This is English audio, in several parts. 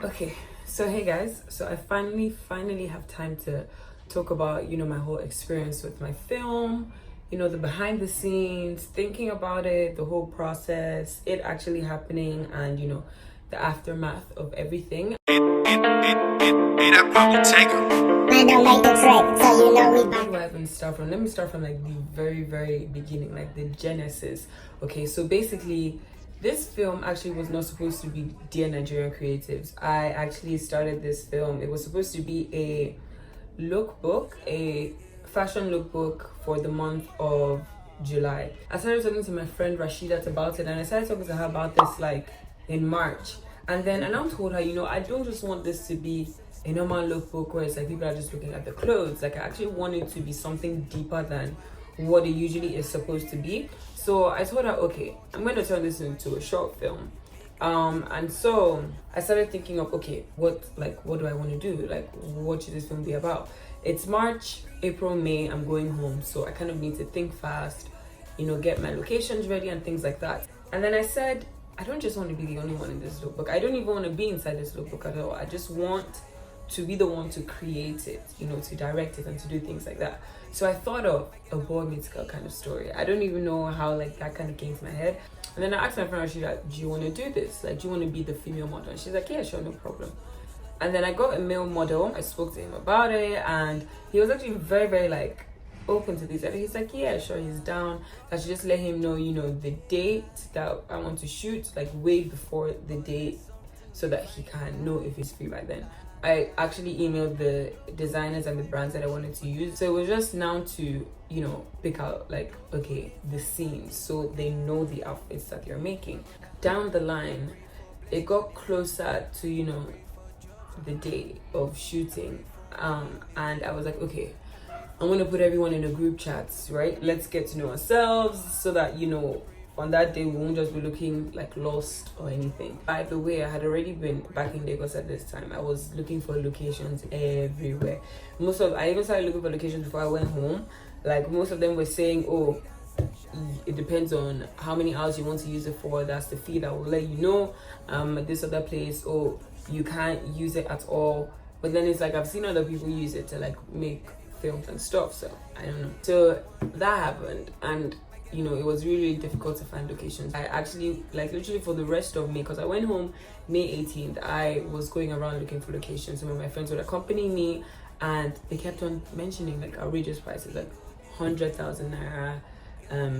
Okay, so hey guys, so I finally have time to talk about, my whole experience with my film, the behind the scenes, thinking about it, the whole process, it actually happening, and the aftermath of everything. That probably take Man, don't make the trick, so Where do I even start from? Let me start from like the very beginning, like the genesis. Okay, so basically this film actually was not supposed to be Dear Nigerian Creatives. I actually started this film. It was supposed to be a lookbook, a fashion lookbook for the month of July. I started talking to my friend Rashidat about it, and I started talking to her about this like in March. And then I now told her, I don't just want this to be a normal lookbook where it's like people are just looking at the clothes. Like I actually want it to be something deeper than what it usually is supposed to be. So I told her, okay, I'm going to turn this into a short film. And so I started thinking of, okay, what do I want to do? Like, what should this film be about? It's March, April, May, I'm going home. So I kind of need to think fast, get my locations ready and things like that. And then I said, I don't just want to be the only one in this lookbook. I don't even want to be inside this lookbook at all. I just want to be the one to create it, to direct it and to do things like that. So I thought of a boy meets girl kind of story. I don't even know how like that kind of came to my head. And then I asked my friend, she's like, do you want to do this? Like, do you want to be the female model? And she's like, yeah, sure, no problem. And then I got a male model. I spoke to him about it, and he was actually very like open to this. And he's like, yeah, sure, he's down. I should just let him know, the date that I want to shoot, like way before the date, so that he can know if he's free by then. I actually emailed the designers and the brands that I wanted to use. So it was just now to, pick out like, okay, the scenes so they know the outfits that they're making. Down the line, it got closer to, the day of shooting. And I was like, okay, I'm gonna put everyone in a group chat, right? Let's get to know ourselves so that, on that day we won't just be looking like lost or anything. By the way, I had already been back in Lagos at this time. I was looking for locations everywhere. I even started looking for locations before I went home. Like most of them were saying, oh, it depends on how many hours you want to use it for. That's the fee that will let you know. This other place, oh, you can't use it at all. But then it's like I've seen other people use it to like make films and stuff, so I don't know. So that happened, and it was really difficult to find locations. I actually, like literally for the rest of May, because I went home May 18th, I was going around looking for locations. Some of my friends would accompany me, and they kept on mentioning like outrageous prices, like 100,000 naira,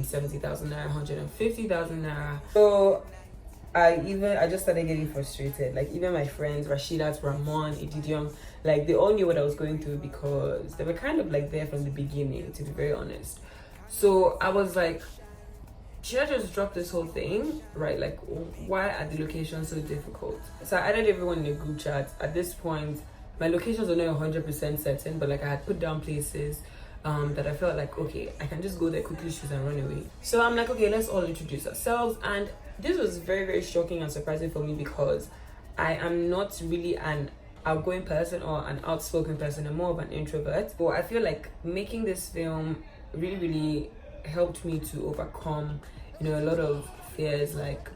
70,000 naira, 150,000 naira. So I just started getting frustrated. Like even my friends, Rashidat, Ramon, Ididium, like they all knew what I was going through because they were kind of like there from the beginning, to be very honest. So I was like, should I just drop this whole thing? Right? Like, why are the locations so difficult? So I added everyone in a group chat. At this point, my locations are not 100% certain, but like I had put down places that I felt like, okay, I can just go there, quickly shoot and run away. So I'm like, okay, let's all introduce ourselves. And this was very shocking and surprising for me because I am not really an outgoing person or an outspoken person. I'm more of an introvert. But I feel like making this film really helped me to overcome, a lot of fears, like,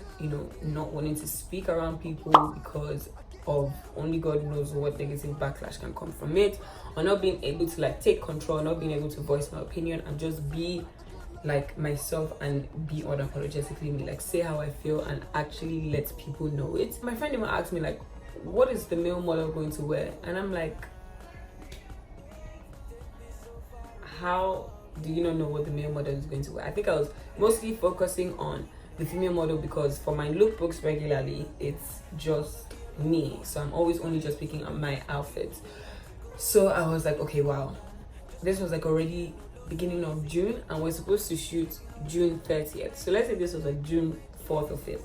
not wanting to speak around people because of only God knows what negative backlash can come from it, or not being able to like take control, not being able to voice my opinion and just be like myself and be unapologetically me, like say how I feel and actually let people know it. My friend even asked me like, what is the male model going to wear? And I'm like, how do you not know what the male model is going to wear? I think I was mostly focusing on the female model because for my lookbooks regularly, it's just me. So I'm always only just picking up my outfits. So I was like, okay, wow. This was like already beginning of June and we're supposed to shoot June 30th. So let's say this was like June 4th or 5th.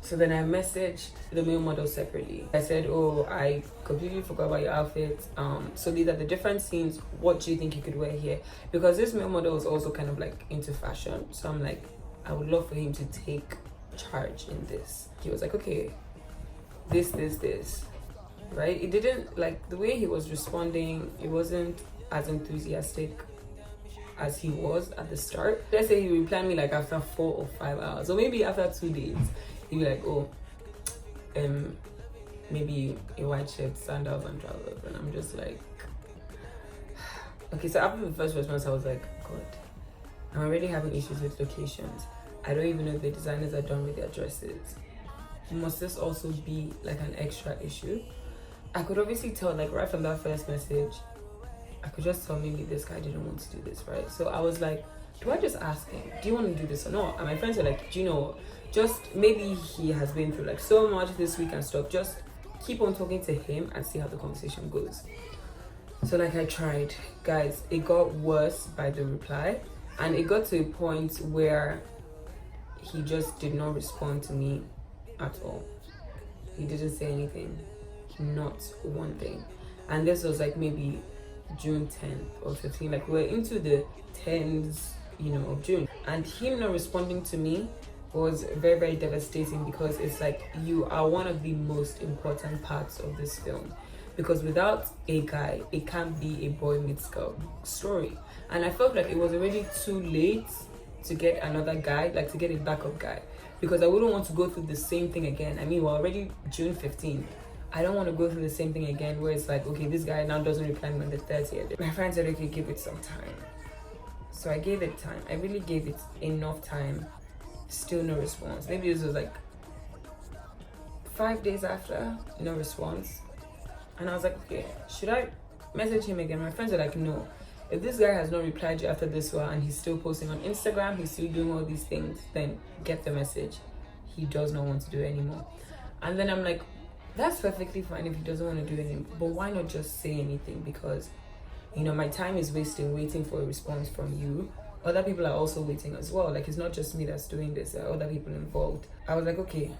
So then I messaged the male model separately. I said, oh, I completely forgot about your outfit. So these are the different scenes. What do you think you could wear here? Because this male model was also kind of like into fashion. So I'm like, I would love for him to take charge in this. He was like, okay, this, right? It didn't, like the way he was responding, it wasn't as enthusiastic as he was at the start. Let's say he replied me like after 4 or 5 hours, or maybe after 2 days. He'd be like, oh, maybe a white shirt, sandals, and trousers. And I'm just like, okay, so after the first response, I was like, God, I'm already having issues with locations. I don't even know if the designers are done with their dresses. Must this also be like an extra issue? I could obviously tell, like right from that first message, I could just tell maybe this guy didn't want to do this, right? So I was like, do I just ask him, do you want to do this or not? And my friends were like, do you know, just maybe he has been through like so much this week and stuff, just keep on talking to him and see how the conversation goes. So like I tried, guys, it got worse by the reply, and it got to a point where he just did not respond to me at all. He didn't say anything, not one thing. And this was like maybe June 10th or 15th, like we're into the 10s, you know, of June, and him not responding to me was very, very devastating, because it's like you are one of the most important parts of this film, because without a guy it can't be a boy meets girl story. And I felt like it was already too late to get another guy, like to get a backup guy, because I wouldn't want to go through the same thing again. I mean, we're already June 15th. I don't want to go through the same thing again where it's like, okay, this guy now doesn't reply me on the 30th. My friend said, okay, give it some time. So I gave it time. I really gave it enough time. Still no response. Maybe this was like 5 days after, no response. And I was like, okay, should I message him again? My friends are like, no. If this guy has not replied you after this one and he's still posting on Instagram, he's still doing all these things, then get the message. He does not want to do it anymore. And then I'm like, that's perfectly fine if he doesn't want to do anything, but why not just say anything? Because, you know, my time is wasting waiting for a response from you. Other people are also waiting as well. Like, it's not just me that's doing this, there are other people involved. I was like, okay,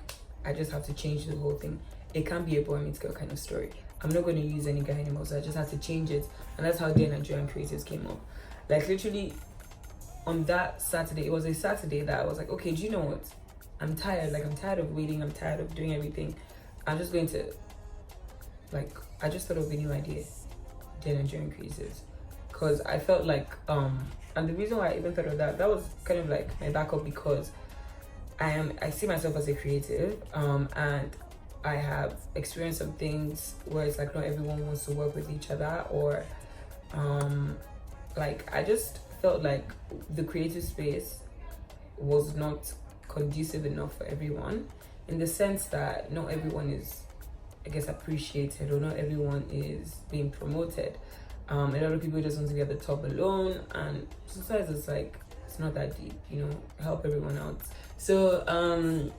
I just have to change the whole thing. It can't be a boy meets girl kind of story. I'm not going to use any guy anymore, so I just have to change it. And that's how the Nigerian Creatives came up. Like, literally on that Saturday, it was a Saturday that I was like, okay, do you know what? I'm tired. Like, I'm tired of waiting. I'm tired of doing everything. I'm just going to, like, I just thought of a new idea, the Nigerian Creatives. Because I felt like, and the reason why I even thought of that was kind of like my backup, because I see myself as a creative, and I have experienced some things where it's like not everyone wants to work with each other, or like I just felt like the creative space was not conducive enough for everyone, in the sense that not everyone is, I guess, appreciated, or not everyone is being promoted. A lot of people just want to be at the top alone, and sometimes it's like it's not that deep, you know, help everyone out. So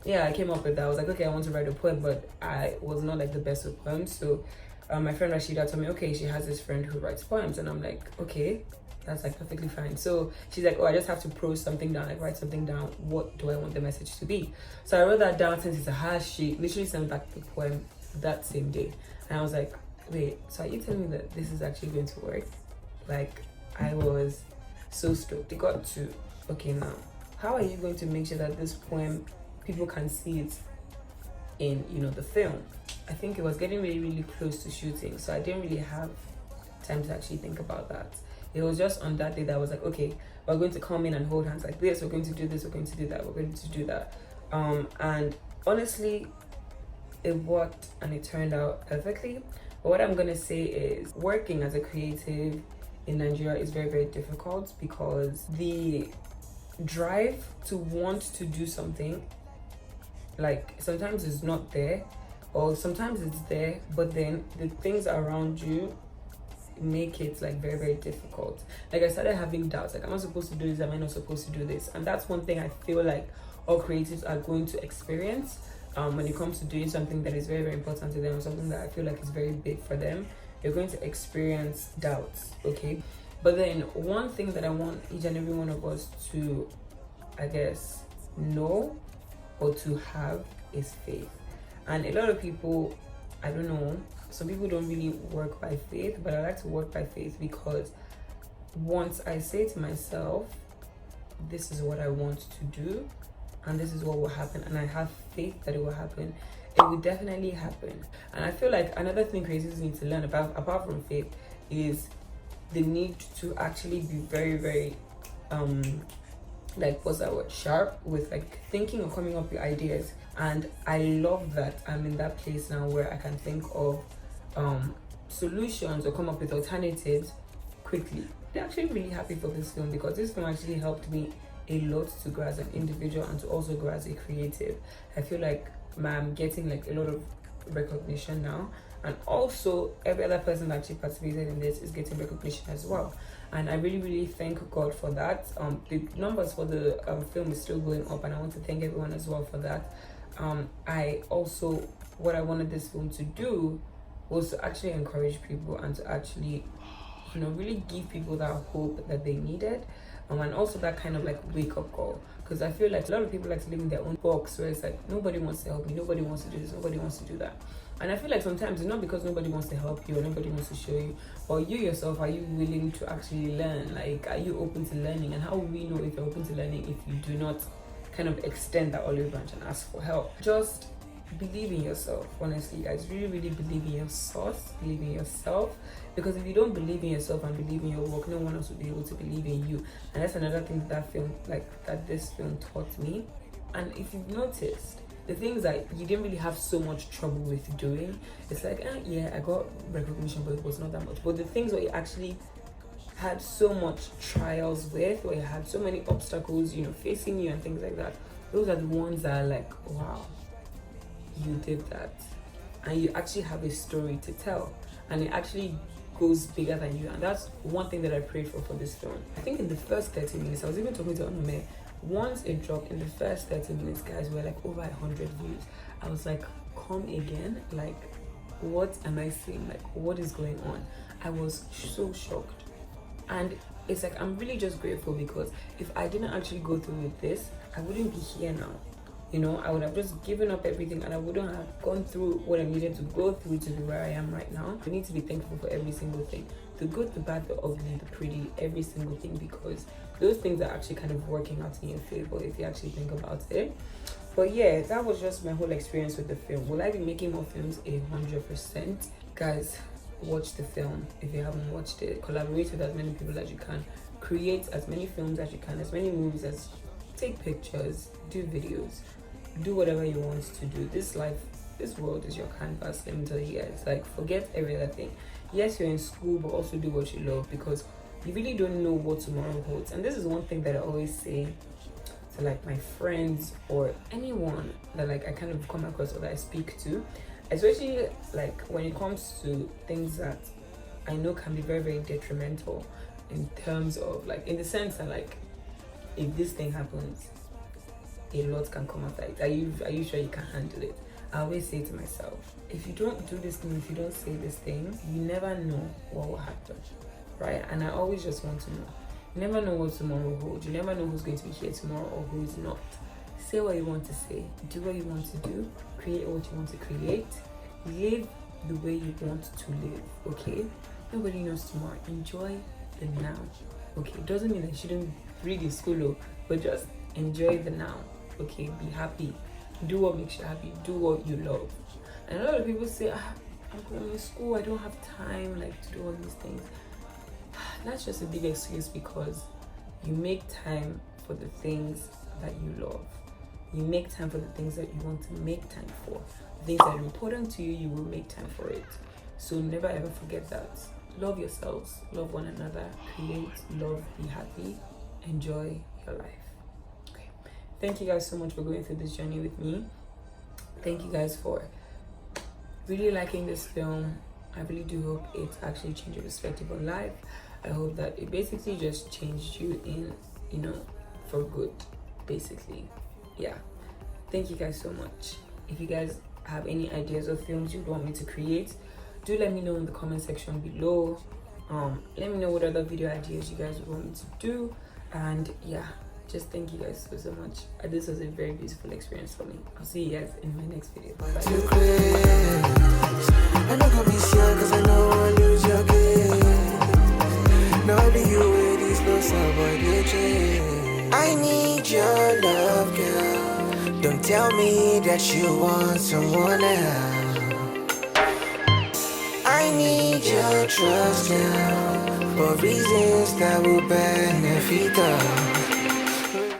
yeah, I came up with that. I was like, okay, I want to write a poem, but I was not like the best with poems. So my friend Rashida told me, okay, she has this friend who writes poems, and I'm like, okay, that's like perfectly fine. So she's like, oh, I just have to prose something down, like write something down. What do I want the message to be? So I wrote that down. Since it's a hash, she literally sent back the poem that same day, and I was like, wait, so are you telling me that this is actually going to work? Like, I was so stoked. It got to, okay, now how are you going to make sure that this poem, people can see it in, you know, the film? I think it was getting really, really close to shooting, so I didn't really have time to actually think about that. It was just on that day that I was like, okay, we're going to come in and hold hands like this, we're going to do this, we're going to do that, we're going to do that. And honestly, it worked and it turned out perfectly. But what I'm gonna say is, working as a creative in Nigeria is very, very difficult, because the drive to want to do something, like, sometimes it's not there, or sometimes it's there, but then the things around you make it like very, very difficult. Like, I started having doubts, like, am I supposed to do this, am I not supposed to do this? And that's one thing I feel like all creatives are going to experience when it comes to doing something that is very, very important to them, or something that I feel like is very big for them. You're going to experience doubts, okay? But then one thing that I want each and every one of us to, I guess, know or to have is faith. And a lot of people, I don't know, some people don't really work by faith, but I like to work by faith, because once I say to myself, this is what I want to do, and this is what will happen, and I have faith that it will happen, it will definitely happen. And I feel like another thing creatives need to learn about, apart from faith, is the need to actually be very, very like, what's that word, sharp with like thinking or coming up with ideas. And I love that I'm in that place now where I can think of solutions or come up with alternatives quickly. They're actually really happy for this film because this film actually helped me a lot to grow as an individual and to also grow as a creative. I feel like I'm getting like a lot of recognition now, and also every other person that actually participated in this is getting recognition as well, and I really thank God for that. The numbers for the film is still going up, and I want to thank everyone as well for that. I also, what I wanted this film to do was to actually encourage people and to actually, you know, really give people that hope that they needed, and also that kind of like wake-up call, because I feel like a lot of people like to live in their own box where it's like nobody wants to help me, nobody wants to do this, nobody wants to do that. And I feel like sometimes it's not because nobody wants to help you or nobody wants to show you, but you yourself, are you willing to actually learn? Like, are you open to learning? And how will we know if you're open to learning if you do not kind of extend that olive branch and ask for help? Just believe in yourself, honestly, guys. Really believe in your source, believe in yourself, because if you don't believe in yourself and believe in your work, no one else will be able to believe in you. And that's another thing that film, like that this film taught me. And if you've noticed, the things that you didn't really have so much trouble with doing, it's like, yeah, I got recognition, but it was not that much. But the things that you actually had so much trials with, or you had so many obstacles, you know, facing you and things like that, those are the ones that are like, wow, you did that, and you actually have a story to tell, and it actually goes bigger than you. And that's one thing that I prayed for this film. I think in the first 30 minutes, I was even talking to Onome, once it dropped, in the first 30 minutes, guys, were like over 100 views. I was like, come again? Like, what am I seeing? Like, what is going on? I was so shocked. And it's like, I'm really just grateful, because if I didn't actually go through with this, I wouldn't be here now. You know, I would have just given up everything, and I wouldn't have gone through what I needed to go through to be where I am right now. I need to be thankful for every single thing, the good, the bad, the ugly, the pretty, every single thing, because those things are actually kind of working out in your favor if you actually think about it. But yeah, that was just my whole experience with the film. Will I be making more films? 100%. Guys, watch the film if you haven't watched it. Collaborate with as many people as you can. Create as many films as you can, as many movies as, take pictures, do videos, do whatever you want to do. This life, this world is your canvas, let me tell you guys. Like, forget every other thing. Yes, you're in school, but also do what you love, because you really don't know what tomorrow holds. And this is one thing that I always say to like my friends or anyone that like I kind of come across or that I speak to, especially like when it comes to things that I know can be very detrimental, in terms of like, in the sense that like, if this thing happens, a lot can come after it. Are you sure you can handle it? I always say to myself, if you don't do this thing, if you don't say this thing, you never know what will happen, right? And I always just want to know. You never know what tomorrow holds. You never know who's going to be here tomorrow or who's not. Say what you want to say. Do what you want to do. Create what you want to create. Live the way you want to live, okay? Nobody knows tomorrow. Enjoy the now, okay? Doesn't mean that you shouldn't read in school, but just enjoy the now, okay? Be happy. Do what makes you happy. Do what you love. And a lot of people say, I'm in school, I don't have time like to do all these things. That's just a big excuse, because you make time for the things that you love. You make time for the things that you want to make time for. The things that are important to you, you will make time for it. So never ever forget that. Love yourselves, love one another, create, love, be happy, enjoy your life. Okay. Thank you guys so much for going through this journey with me. Thank you guys for really liking this film. I really do hope it actually changed your perspective on life. I hope that it basically just changed you in, you know, for good, basically. Yeah. Thank you guys so much. If you guys have any ideas of films you'd want me to create, do let me know in the comment section below. Let me know what other video ideas you guys would want me to do. And yeah, just thank you guys so much. This was a very beautiful experience for me. I'll see you guys in my next video. Bye. I need your love, girl. Don't tell me that you want someone else. I need your trust now, for reasons that will benefit us.